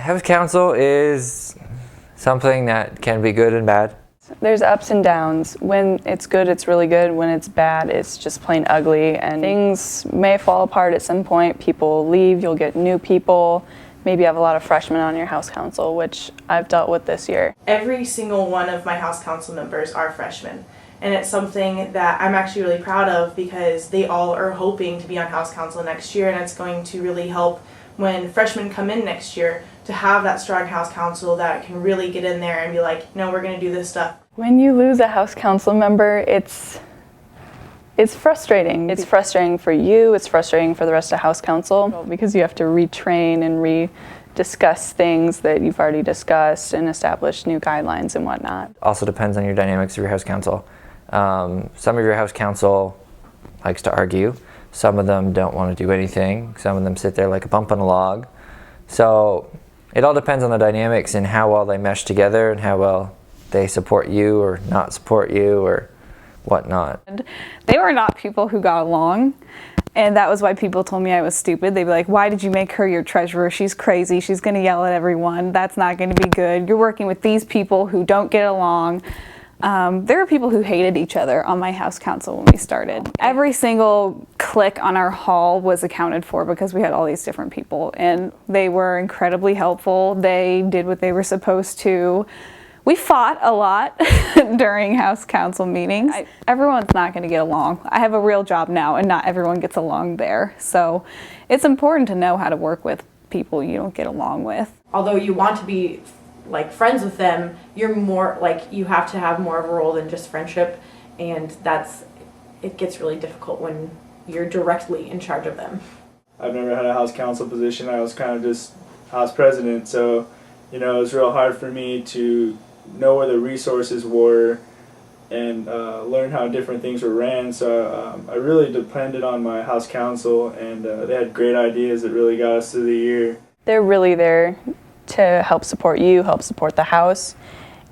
House council is something that can be good and bad. There's ups and downs. When it's good, it's really good. When it's bad, it's just plain ugly. And things may fall apart at some point. People leave, you'll get new people. Maybe you have a lot of freshmen on your house council, which I've dealt with this year. Every single one of my house council members are freshmen. And it's something that I'm actually really proud of because they all are hoping to be on house council next year, and it's going to really help when freshmen come in next year to have that strong house council that can really get in there and be like, no, we're going to do this stuff. When you lose a house council member, it's frustrating. It's frustrating for you, it's frustrating for the rest of house council because you have to retrain and discuss things that you've already discussed and establish new guidelines and whatnot. Also depends on your dynamics of your house council. Some of your house council likes to argue. Some of them don't want to do anything. Some of them sit there like a bump on a log. So it all depends on the dynamics and how well they mesh together and how well they support you or not support you or whatnot. They were not people who got along, and that was why people told me I was stupid. They'd be like, why did you make her your treasurer? She's crazy. She's going to yell at everyone. That's not going to be good. You're working with these people who don't get along. There were people who hated each other on my house council when we started. Every single clique on our hall was accounted for because we had all these different people, and they were incredibly helpful. They did what they were supposed to. We fought a lot during house council meetings. Everyone's not going to get along. I have a real job now, and not everyone gets along there. So it's important to know how to work with people you don't get along with. Although you want to be like friends with them, you're more like you have to have more of a role than just friendship, and it gets really difficult when you're directly in charge of them. I've never had a house council position. I was kind of just house president, so it was real hard for me to know where the resources were and learn how different things were ran. So I really depended on my house council, and they had great ideas that really got us through the year. They're really there to help support you, help support the house,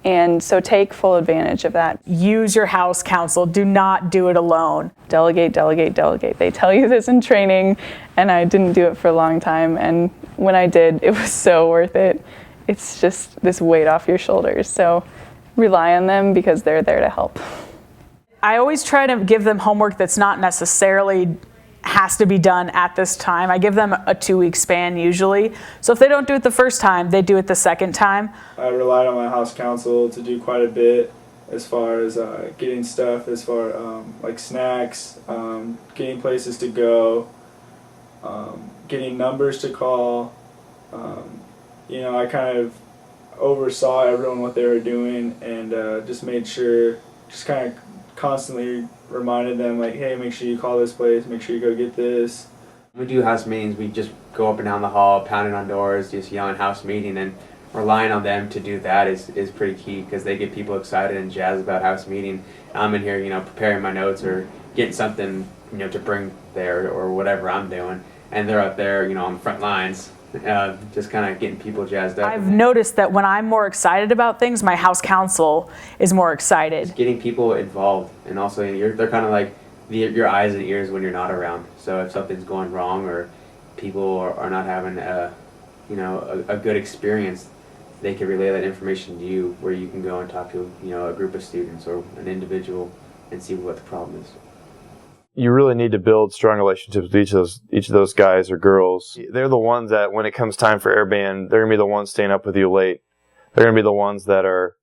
and so take full advantage of that. Use your house council. Do not do it alone. Delegate, delegate, delegate. They tell you this in training, and I didn't do it for a long time, and when I did, it was so worth it. It's just this weight off your shoulders, so rely on them because they're there to help. I always try to give them homework that's not necessarily has to be done at this time. I give them a 2-week span usually. So if they don't do it the first time, they do it the second time. I relied on my house council to do quite a bit as far as getting stuff, as far like snacks, getting places to go, getting numbers to call. I kind of oversaw everyone what they were doing and just made sure, just kind of constantly reminded them like, hey, make sure you call this place, make sure you go get this. When we do house meetings, we just go up and down the hall, pounding on doors, just yelling house meeting, and relying on them to do that is pretty key because they get people excited and jazzed about house meeting. I'm in here, preparing my notes or getting something, to bring there or whatever I'm doing, and they're up there, on the front lines. Just kind of getting people jazzed up. I've noticed that when I'm more excited about things, my house council is more excited. Just getting people involved, and also they're kind of like your eyes and ears when you're not around. So if something's going wrong or people are not having a good experience, they can relay that information to you, where you can go and talk to a group of students or an individual and see what the problem is. You really need to build strong relationships with each of those guys or girls. They're the ones that, when it comes time for air band, they're going to be the ones staying up with you late. They're going to be the ones that are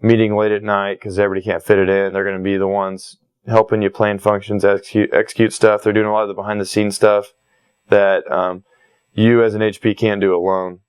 meeting late at night because everybody can't fit it in. They're going to be the ones helping you plan functions, execute stuff. They're doing a lot of the behind-the-scenes stuff that you as an HP can't do alone.